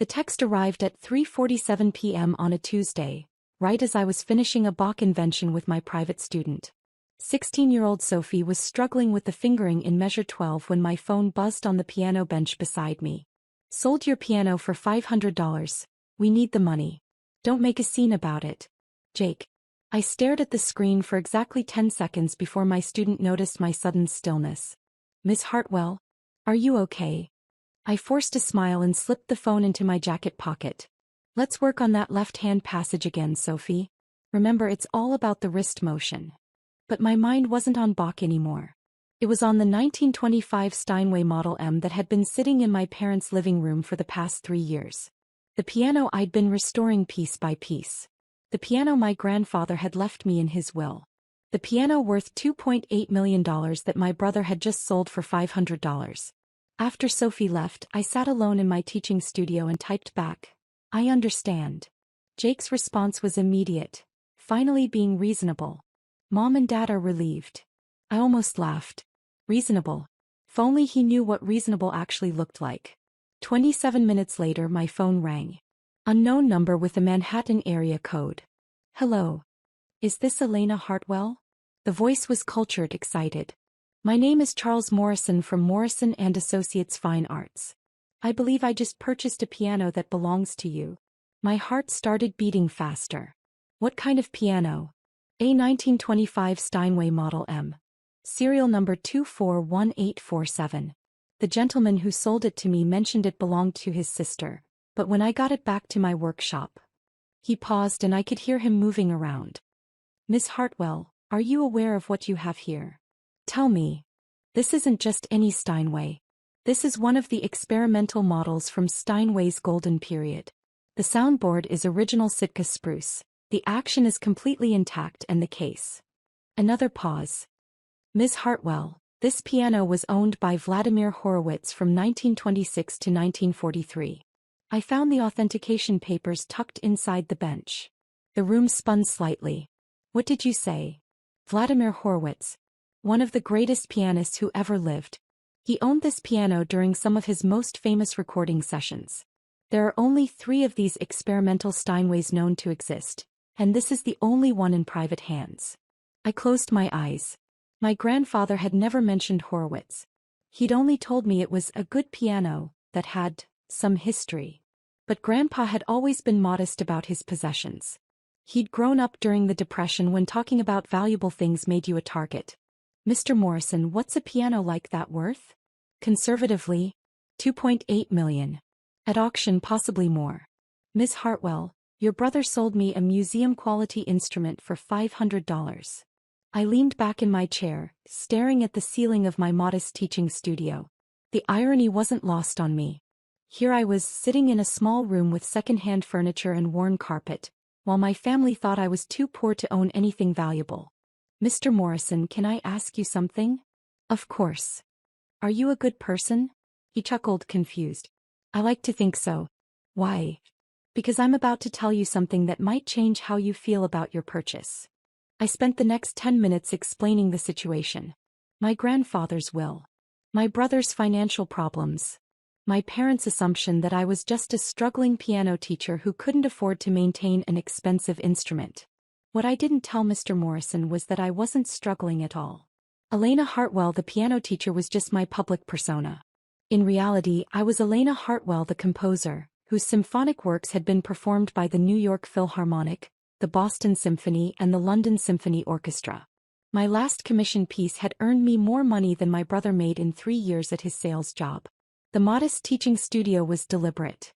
The text arrived at 3:47 p.m. on a Tuesday, right as I was finishing a Bach invention with my private student. 16-year-old Sophie was struggling with the fingering in measure 12 when my phone buzzed on the piano bench beside me. Sold your piano for $500. We need the money. Don't make a scene about it. Jake. I stared at the screen for exactly 10 seconds before my student noticed my sudden stillness. Miss Hartwell? Are you okay? I forced a smile and slipped the phone into my jacket pocket. Let's work on that left-hand passage again, Sophie. Remember, it's all about the wrist motion. But my mind wasn't on Bach anymore. It was on the 1925 Steinway Model M that had been sitting in my parents' living room for the past 3 years. The piano I'd been restoring piece by piece. The piano my grandfather had left me in his will. The piano worth $2.8 million that my brother had just sold for $500. After Sophie left, I sat alone in my teaching studio and typed back, "I understand." Jake's response was immediate, finally being reasonable. Mom and Dad are relieved. I almost laughed. Reasonable. If only he knew what reasonable actually looked like. 27 minutes later, my phone rang. Unknown number with a Manhattan area code. Hello. Is this Elena Hartwell? The voice was cultured, excited. My name is Charles Morrison from Morrison & Associates Fine Arts. I believe I just purchased a piano that belongs to you. My heart started beating faster. What kind of piano? A 1925 Steinway Model M. Serial number 241847. The gentleman who sold it to me mentioned it belonged to his sister, but when I got it back to my workshop. He paused and I could hear him moving around. Miss Hartwell, are you aware of what you have here? Tell me. This isn't just any Steinway. This is one of the experimental models from Steinway's golden period. The soundboard is original Sitka spruce. The action is completely intact and the case. Another pause. Ms. Hartwell, this piano was owned by Vladimir Horowitz from 1926 to 1943. I found the authentication papers tucked inside the bench. The room spun slightly. What did you say? Vladimir Horowitz. One of the greatest pianists who ever lived. He owned this piano during some of his most famous recording sessions. There are only 3 of these experimental Steinways known to exist, and this is the only one in private hands. I closed my eyes. My grandfather had never mentioned Horowitz. He'd only told me it was a good piano that had some history. But Grandpa had always been modest about his possessions. He'd grown up during the Depression when talking about valuable things made you a target. Mr. Morrison, what's a piano like that worth? Conservatively, $2.8 million. At auction, possibly more. Miss Hartwell, your brother sold me a museum-quality instrument for $500. I leaned back in my chair, staring at the ceiling of my modest teaching studio. The irony wasn't lost on me. Here I was, sitting in a small room with second-hand furniture and worn carpet, while my family thought I was too poor to own anything valuable. Mr. Morrison, can I ask you something? Of course. Are you a good person? He chuckled, confused. I like to think so. Why? Because I'm about to tell you something that might change how you feel about your purchase. I spent the next 10 minutes explaining the situation. My grandfather's will. My brother's financial problems. My parents' assumption that I was just a struggling piano teacher who couldn't afford to maintain an expensive instrument. What I didn't tell Mr. Morrison was that I wasn't struggling at all. Elena Hartwell, the piano teacher, was just my public persona. In reality, I was Elena Hartwell, the composer, whose symphonic works had been performed by the New York Philharmonic, the Boston Symphony, and the London Symphony Orchestra. My last commission piece had earned me more money than my brother made in 3 years at his sales job. The modest teaching studio was deliberate.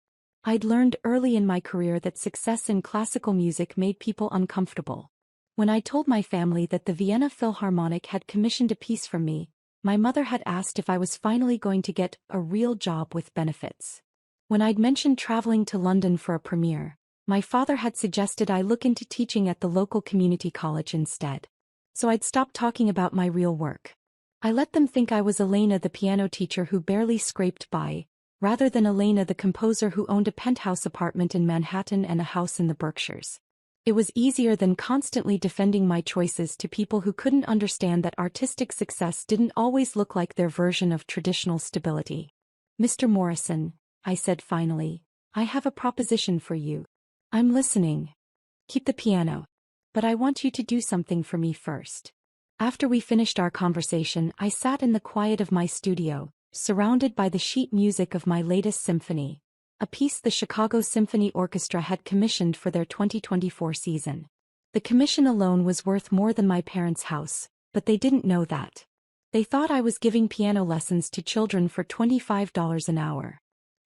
I'd learned early in my career that success in classical music made people uncomfortable. When I told my family that the Vienna Philharmonic had commissioned a piece from me, my mother had asked if I was finally going to get a real job with benefits. When I'd mentioned traveling to London for a premiere, my father had suggested I look into teaching at the local community college instead. So I'd stopped talking about my real work. I let them think I was Elena, the piano teacher who barely scraped by, rather than Elena, the composer who owned a penthouse apartment in Manhattan and a house in the Berkshires. It was easier than constantly defending my choices to people who couldn't understand that artistic success didn't always look like their version of traditional stability. Mr. Morrison, I said finally, I have a proposition for you. I'm listening. Keep the piano. But I want you to do something for me first. After we finished our conversation, I sat in the quiet of my studio, surrounded by the sheet music of my latest symphony, a piece the Chicago Symphony Orchestra had commissioned for their 2024 season. The commission alone was worth more than my parents' house, but they didn't know that. They thought I was giving piano lessons to children for $25 an hour.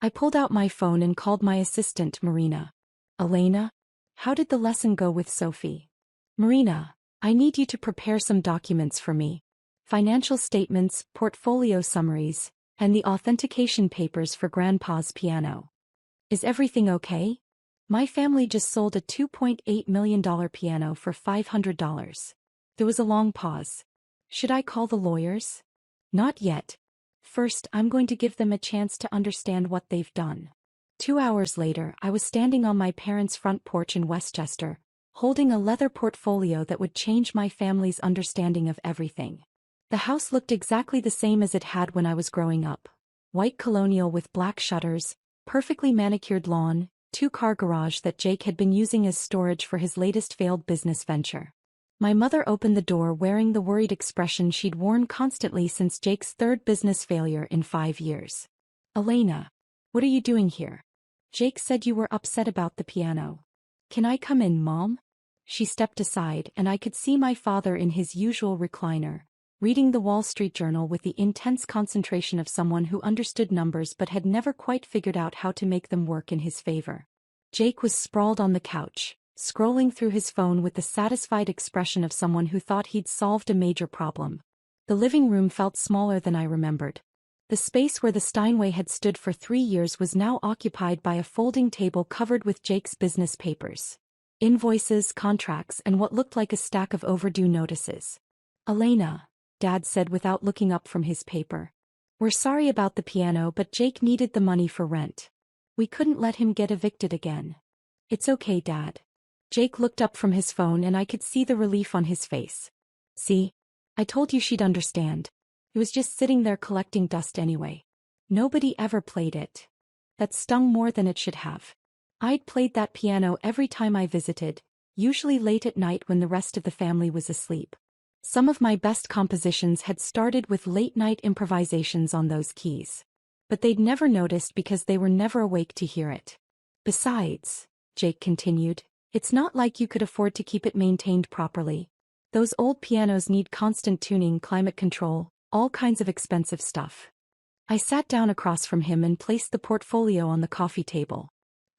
I pulled out my phone and called my assistant, Marina. Elena? How did the lesson go with Sophie? Marina, I need you to prepare some documents for me. Financial statements, portfolio summaries, and the authentication papers for Grandpa's piano. Is everything okay? My family just sold a $2.8 million piano for $500. There was a long pause. Should I call the lawyers? Not yet. First, I'm going to give them a chance to understand what they've done. 2 hours later, I was standing on my parents' front porch in Westchester, holding a leather portfolio that would change my family's understanding of everything. The house looked exactly the same as it had when I was growing up. White colonial with black shutters, perfectly manicured lawn, two-car garage that Jake had been using as storage for his latest failed business venture. My mother opened the door wearing the worried expression she'd worn constantly since Jake's third business failure in 5 years. Elena, what are you doing here? Jake said you were upset about the piano. Can I come in, Mom? She stepped aside and I could see my father in his usual recliner, reading the Wall Street Journal with the intense concentration of someone who understood numbers but had never quite figured out how to make them work in his favor. Jake was sprawled on the couch, scrolling through his phone with the satisfied expression of someone who thought he'd solved a major problem. The living room felt smaller than I remembered. The space where the Steinway had stood for 3 years was now occupied by a folding table covered with Jake's business papers. Invoices, contracts, and what looked like a stack of overdue notices. Elena, Dad said without looking up from his paper. We're sorry about the piano, but Jake needed the money for rent. We couldn't let him get evicted again. It's okay, Dad. Jake looked up from his phone and I could see the relief on his face. See? I told you she'd understand. It was just sitting there collecting dust anyway. Nobody ever played it. That stung more than it should have. I'd played that piano every time I visited, usually late at night when the rest of the family was asleep. Some of my best compositions had started with late-night improvisations on those keys. But they'd never noticed because they were never awake to hear it. Besides, Jake continued, it's not like you could afford to keep it maintained properly. Those old pianos need constant tuning, climate control, all kinds of expensive stuff. I sat down across from him and placed the portfolio on the coffee table.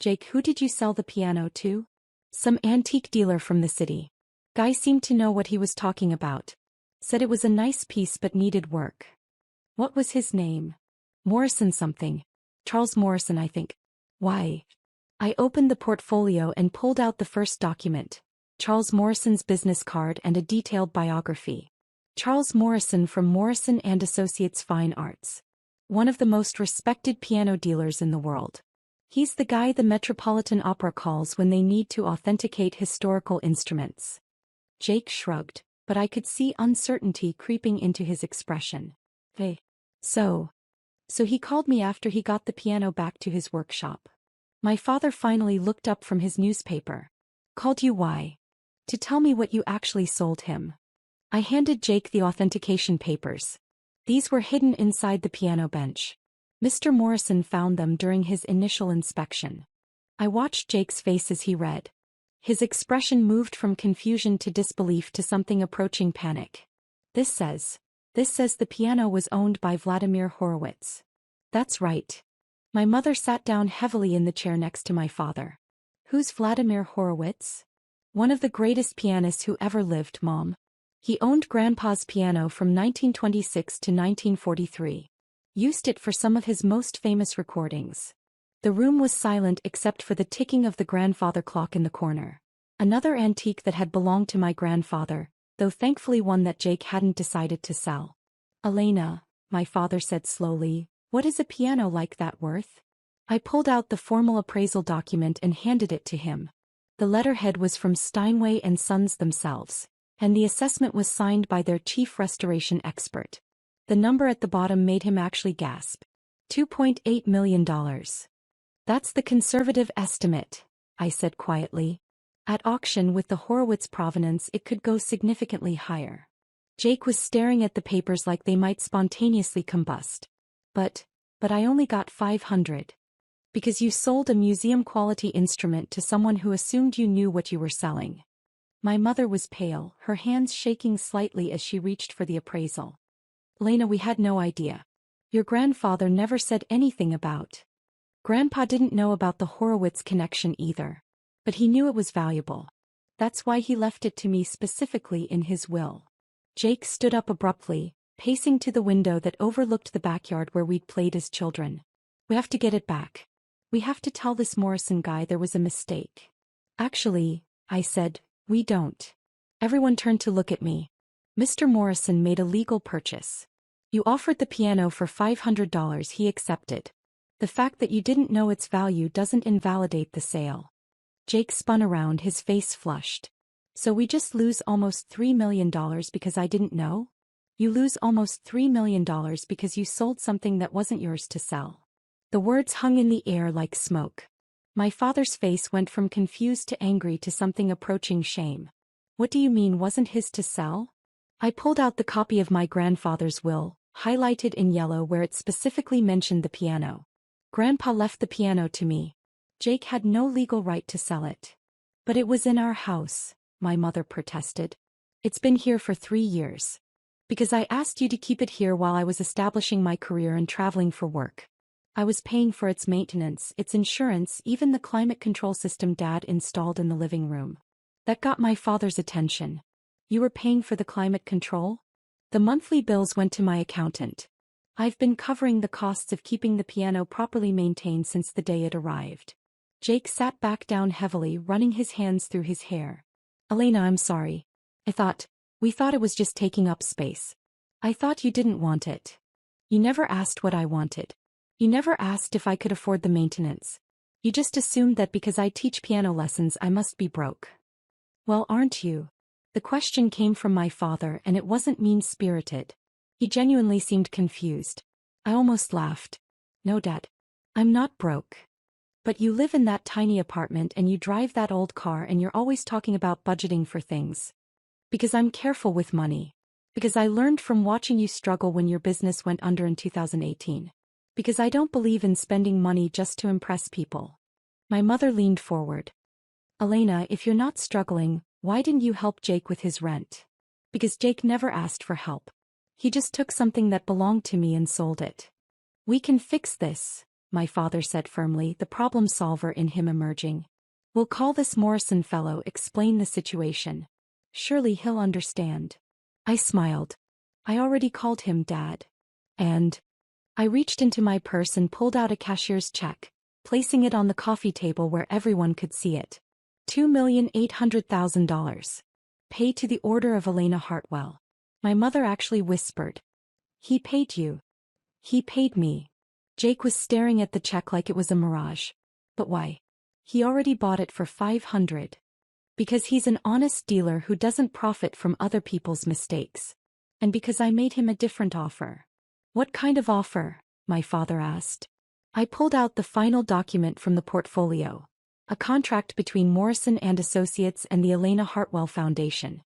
Jake, who did you sell the piano to? Some antique dealer from the city. Guy seemed to know what he was talking about. Said it was a nice piece but needed work. What was his name? Morrison something. Charles Morrison, I think. Why? I opened the portfolio and pulled out the first document. Charles Morrison's business card and a detailed biography. Charles Morrison from Morrison & Associates Fine Arts. One of the most respected piano dealers in the world. He's the guy the Metropolitan Opera calls when they need to authenticate historical instruments. Jake shrugged, but I could see uncertainty creeping into his expression. Hey. So he called me after he got the piano back to his workshop. My father finally looked up from his newspaper. Called you why? To tell me what you actually sold him. I handed Jake the authentication papers. These were hidden inside the piano bench. Mr. Morrison found them during his initial inspection. I watched Jake's face as he read. His expression moved from confusion to disbelief to something approaching panic. This says the piano was owned by Vladimir Horowitz. That's right. My mother sat down heavily in the chair next to my father. Who's Vladimir Horowitz? One of the greatest pianists who ever lived, Mom. He owned Grandpa's piano from 1926 to 1943. Used it for some of his most famous recordings. The room was silent except for the ticking of the grandfather clock in the corner. Another antique that had belonged to my grandfather, though thankfully one that Jake hadn't decided to sell. Elena, my father said slowly, what is a piano like that worth? I pulled out the formal appraisal document and handed it to him. The letterhead was from Steinway and Sons themselves, and the assessment was signed by their chief restoration expert. The number at the bottom made him actually gasp. $2.8 million. That's the conservative estimate, I said quietly. At auction with the Horowitz provenance it could go significantly higher. Jake was staring at the papers like they might spontaneously combust. But I only got 500. Because you sold a museum-quality instrument to someone who assumed you knew what you were selling. My mother was pale, her hands shaking slightly as she reached for the appraisal. Lena, we had no idea. Your grandfather never said anything about. Grandpa didn't know about the Horowitz connection either. But he knew it was valuable. That's why he left it to me specifically in his will. Jake stood up abruptly, pacing to the window that overlooked the backyard where we'd played as children. We have to get it back. We have to tell this Morrison guy there was a mistake. Actually, I said, we don't. Everyone turned to look at me. Mr. Morrison made a legal purchase. You offered the piano for $500, he accepted. The fact that you didn't know its value doesn't invalidate the sale. Jake spun around, his face flushed. So we just lose almost $3 million because I didn't know? You lose almost $3 million because you sold something that wasn't yours to sell. The words hung in the air like smoke. My father's face went from confused to angry to something approaching shame. What do you mean wasn't his to sell? I pulled out the copy of my grandfather's will, highlighted in yellow where it specifically mentioned the piano. Grandpa left the piano to me. Jake had no legal right to sell it. But it was in our house, my mother protested. It's been here for 3 years. Because I asked you to keep it here while I was establishing my career and traveling for work. I was paying for its maintenance, its insurance, even the climate control system Dad installed in the living room. That got my father's attention. You were paying for the climate control? The monthly bills went to my accountant. I've been covering the costs of keeping the piano properly maintained since the day it arrived. Jake sat back down heavily, running his hands through his hair. Elena, I'm sorry. We thought it was just taking up space. I thought you didn't want it. You never asked what I wanted. You never asked if I could afford the maintenance. You just assumed that because I teach piano lessons I must be broke. Well, aren't you? The question came from my father and it wasn't mean-spirited. He genuinely seemed confused. I almost laughed. No, Dad. I'm not broke. But you live in that tiny apartment and you drive that old car and you're always talking about budgeting for things. Because I'm careful with money. Because I learned from watching you struggle when your business went under in 2018. Because I don't believe in spending money just to impress people. My mother leaned forward. Elena, if you're not struggling, why didn't you help Jake with his rent? Because Jake never asked for help. He just took something that belonged to me and sold it. We can fix this, my father said firmly, the problem solver in him emerging. We'll call this Morrison fellow, explain the situation. Surely he'll understand. I smiled. I already called him Dad. And I reached into my purse and pulled out a cashier's check, placing it on the coffee table where everyone could see it. $2,800,000. Pay to the order of Elena Hartwell. My mother actually whispered. He paid you. He paid me. Jake was staring at the check like it was a mirage. But why? He already bought it for $500. Because he's an honest dealer who doesn't profit from other people's mistakes. And because I made him a different offer. What kind of offer? My father asked. I pulled out the final document from the portfolio. A contract between Morrison and Associates and the Elena Hartwell Foundation.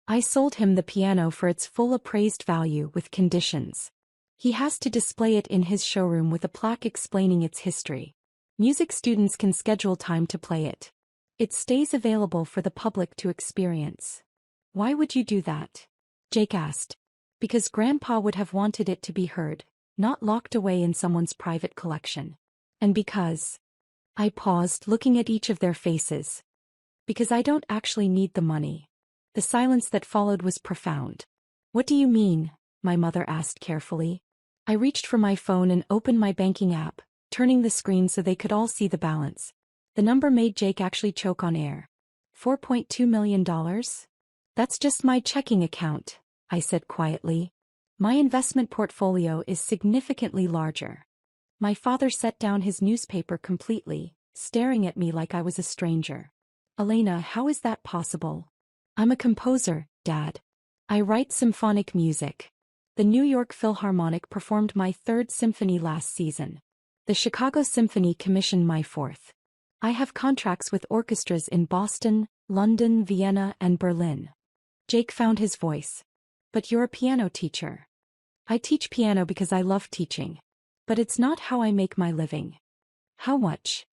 I sold him the piano for its full appraised value with conditions. He has to display it in his showroom with a plaque explaining its history. Music students can schedule time to play it. It stays available for the public to experience. Why would you do that? Jake asked. Because Grandpa would have wanted it to be heard, not locked away in someone's private collection. And because... I paused, looking at each of their faces. Because I don't actually need the money. The silence that followed was profound. What do you mean? My mother asked carefully. I reached for my phone and opened my banking app, turning the screen so they could all see the balance. The number made Jake actually choke on air. $4.2 million? That's just my checking account, I said quietly. My investment portfolio is significantly larger. My father set down his newspaper completely, staring at me like I was a stranger. Elena, how is that possible? I'm a composer, Dad. I write symphonic music. The New York Philharmonic performed my 3rd symphony last season. The Chicago Symphony commissioned my fourth. I have contracts with orchestras in Boston, London, Vienna, and Berlin. Jake found his voice. But you're a piano teacher. I teach piano because I love teaching. But it's not how I make my living. How much?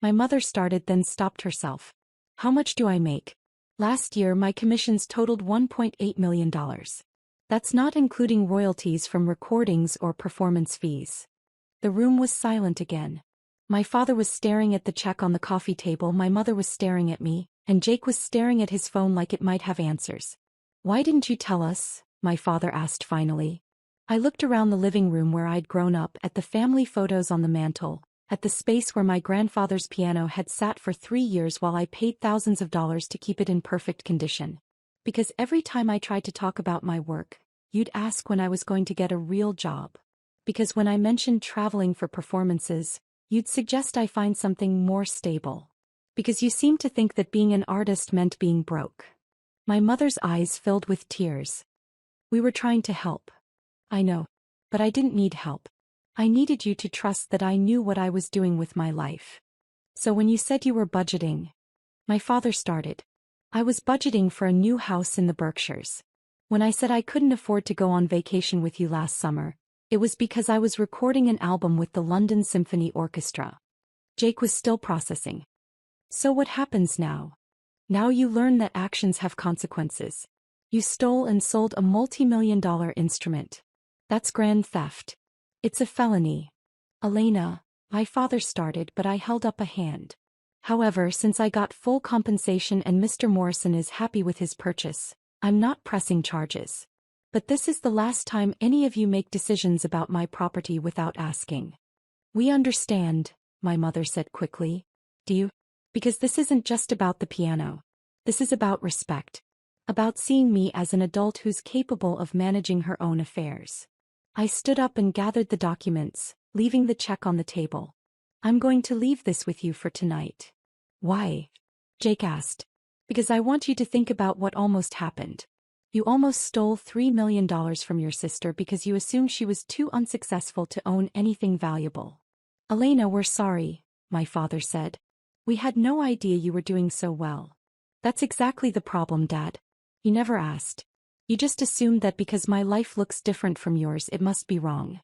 My mother started then stopped herself. How much do I make? Last year my commissions totaled $1.8 million. That's not including royalties from recordings or performance fees. The room was silent again. My father was staring at the check on the coffee table, my mother was staring at me, and Jake was staring at his phone like it might have answers. Why didn't you tell us? My father asked finally. I looked around the living room where I'd grown up, at the family photos on the mantel, at the space where my grandfather's piano had sat for 3 years while I paid thousands of dollars to keep it in perfect condition. Because every time I tried to talk about my work, you'd ask when I was going to get a real job. Because when I mentioned traveling for performances, you'd suggest I find something more stable. Because you seemed to think that being an artist meant being broke. My mother's eyes filled with tears. We were trying to help. I know. But I didn't need help. I needed you to trust that I knew what I was doing with my life. So when you said you were budgeting, my father started. I was budgeting for a new house in the Berkshires. When I said I couldn't afford to go on vacation with you last summer, it was because I was recording an album with the London Symphony Orchestra. Jake was still processing. So what happens now? Now you learn that actions have consequences. You stole and sold a multi-million-dollar instrument. That's grand theft. It's a felony. Elena, my father started, but I held up a hand. However, since I got full compensation and Mr. Morrison is happy with his purchase, I'm not pressing charges. But this is the last time any of you make decisions about my property without asking. We understand, my mother said quickly. Do you? Because this isn't just about the piano. This is about respect. About seeing me as an adult who's capable of managing her own affairs. I stood up and gathered the documents, leaving the check on the table. I'm going to leave this with you for tonight. Why? Jake asked. Because I want you to think about what almost happened. You almost stole $3 million from your sister because you assumed she was too unsuccessful to own anything valuable. Elena, we're sorry, my father said. We had no idea you were doing so well. That's exactly the problem, Dad. You never asked. You just assumed that because my life looks different from yours it must be wrong.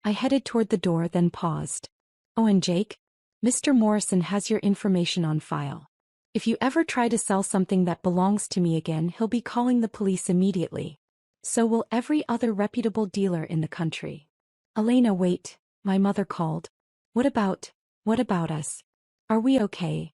I headed toward the door then paused. Oh, and Jake? Mr. Morrison has your information on file. If you ever try to sell something that belongs to me again, he'll be calling the police immediately. So will every other reputable dealer in the country. Elena, wait, my mother called. What about us? Are we okay?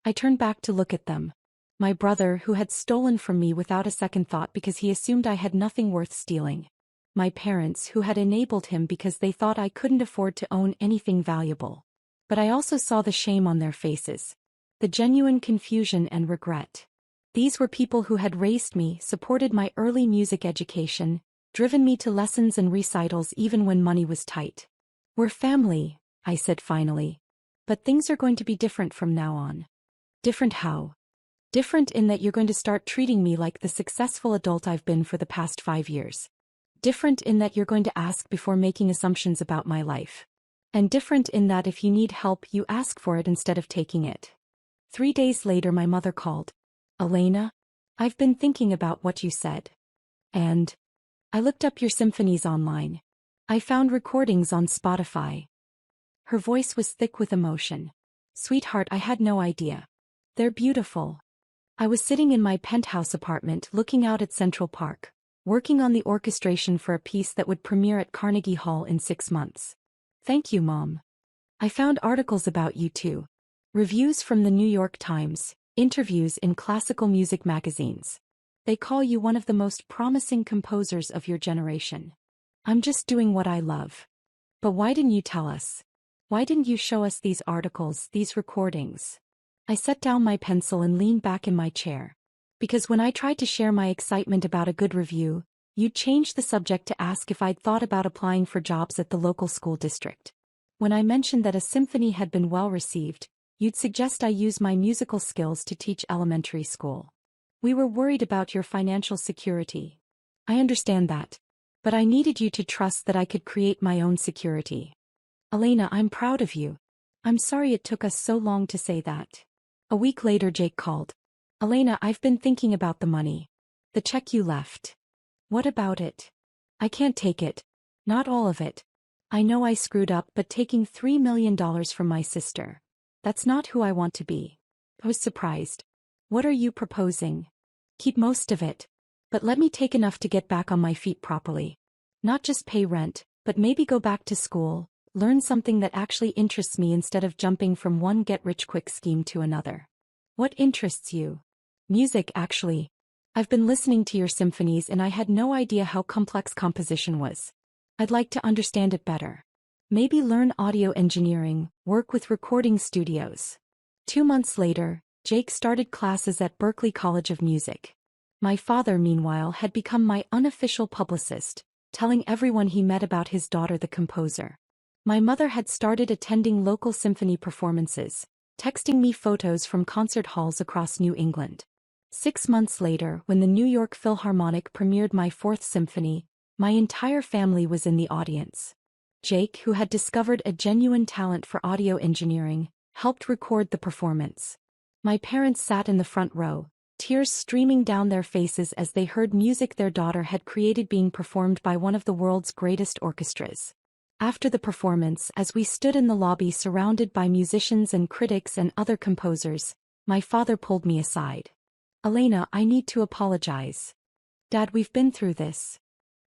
I turned back to look at them. My brother, who had stolen from me without a second thought because he assumed I had nothing worth stealing. My parents, who had enabled him because they thought I couldn't afford to own anything valuable. But I also saw the shame on their faces. The genuine confusion and regret. These were people who had raised me, supported my early music education, driven me to lessons and recitals even when money was tight. We're family, I said finally. But things are going to be different from now on. Different how? Different in that you're going to start treating me like the successful adult I've been for the past 5 years. Different in that you're going to ask before making assumptions about my life. And different in that if you need help you ask for it instead of taking it. 3 days later my mother called. Elena, I've been thinking about what you said. And I looked up your symphonies online. I found recordings on Spotify. Her voice was thick with emotion. Sweetheart, I had no idea. They're beautiful. I was sitting in my penthouse apartment looking out at Central Park, working on the orchestration for a piece that would premiere at Carnegie Hall in 6 months. Thank you, Mom. I found articles about you too. Reviews from the New York Times, interviews in classical music magazines. They call you one of the most promising composers of your generation. I'm just doing what I love. But why didn't you tell us? Why didn't you show us these articles, these recordings? I set down my pencil and leaned back in my chair. Because when I tried to share my excitement about a good review, you'd change the subject to ask if I'd thought about applying for jobs at the local school district. When I mentioned that a symphony had been well received, you'd suggest I use my musical skills to teach elementary school. We were worried about your financial security. I understand that. But I needed you to trust that I could create my own security. Elena, I'm proud of you. I'm sorry it took us so long to say that. A week later, Jake called. Elena, I've been thinking about the money. The check you left. What about it? I can't take it. Not all of it. I know I screwed up, but taking $3 million from my sister. That's not who I want to be. I was surprised. What are you proposing? Keep most of it. But let me take enough to get back on my feet properly. Not just pay rent, but maybe go back to school, learn something that actually interests me instead of jumping from one get-rich-quick scheme to another. What interests you? Music, actually. I've been listening to your symphonies and I had no idea how complex composition was. I'd like to understand it better. Maybe learn audio engineering, work with recording studios. 2 months later, Jake started classes at Berklee College of Music. My father, meanwhile, had become my unofficial publicist, telling everyone he met about his daughter, the composer. My mother had started attending local symphony performances, texting me photos from concert halls across New England. 6 months later, when the New York Philharmonic premiered my fourth symphony, my entire family was in the audience. Jake, who had discovered a genuine talent for audio engineering, helped record the performance. My parents sat in the front row, tears streaming down their faces as they heard music their daughter had created being performed by one of the world's greatest orchestras. After the performance, as we stood in the lobby surrounded by musicians and critics and other composers, my father pulled me aside. Elena, I need to apologize. Dad, we've been through this.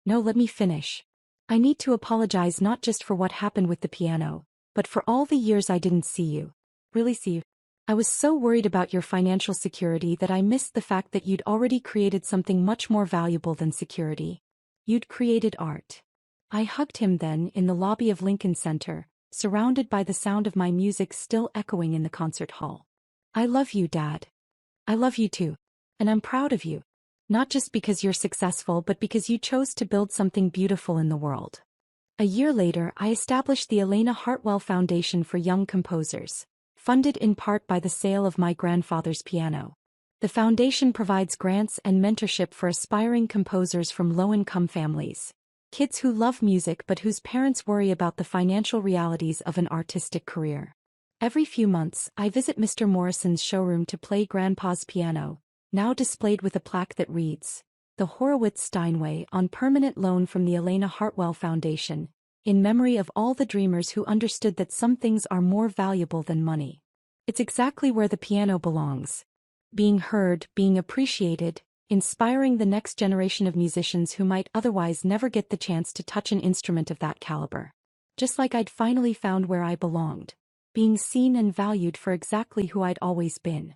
No, let me finish. I need to apologize not just for what happened with the piano, but for all the years I didn't see you. Really see you. I was so worried about your financial security that I missed the fact that you'd already created something much more valuable than security. You'd created art. I hugged him then in the lobby of Lincoln Center, surrounded by the sound of my music still echoing in the concert hall. I love you, Dad. I love you too. And I'm proud of you. Not just because you're successful, but because you chose to build something beautiful in the world. A year later, I established the Elena Hartwell Foundation for Young Composers, funded in part by the sale of my grandfather's piano. The foundation provides grants and mentorship for aspiring composers from low-income families. Kids who love music but whose parents worry about the financial realities of an artistic career. Every few months, I visit Mr. Morrison's showroom to play Grandpa's piano, now displayed with a plaque that reads, "The Horowitz Steinway on permanent loan from the Elena Hartwell Foundation, in memory of all the dreamers who understood that some things are more valuable than money." It's exactly where the piano belongs. Being heard, being appreciated, inspiring the next generation of musicians who might otherwise never get the chance to touch an instrument of that caliber. Just like I'd finally found where I belonged, being seen and valued for exactly who I'd always been.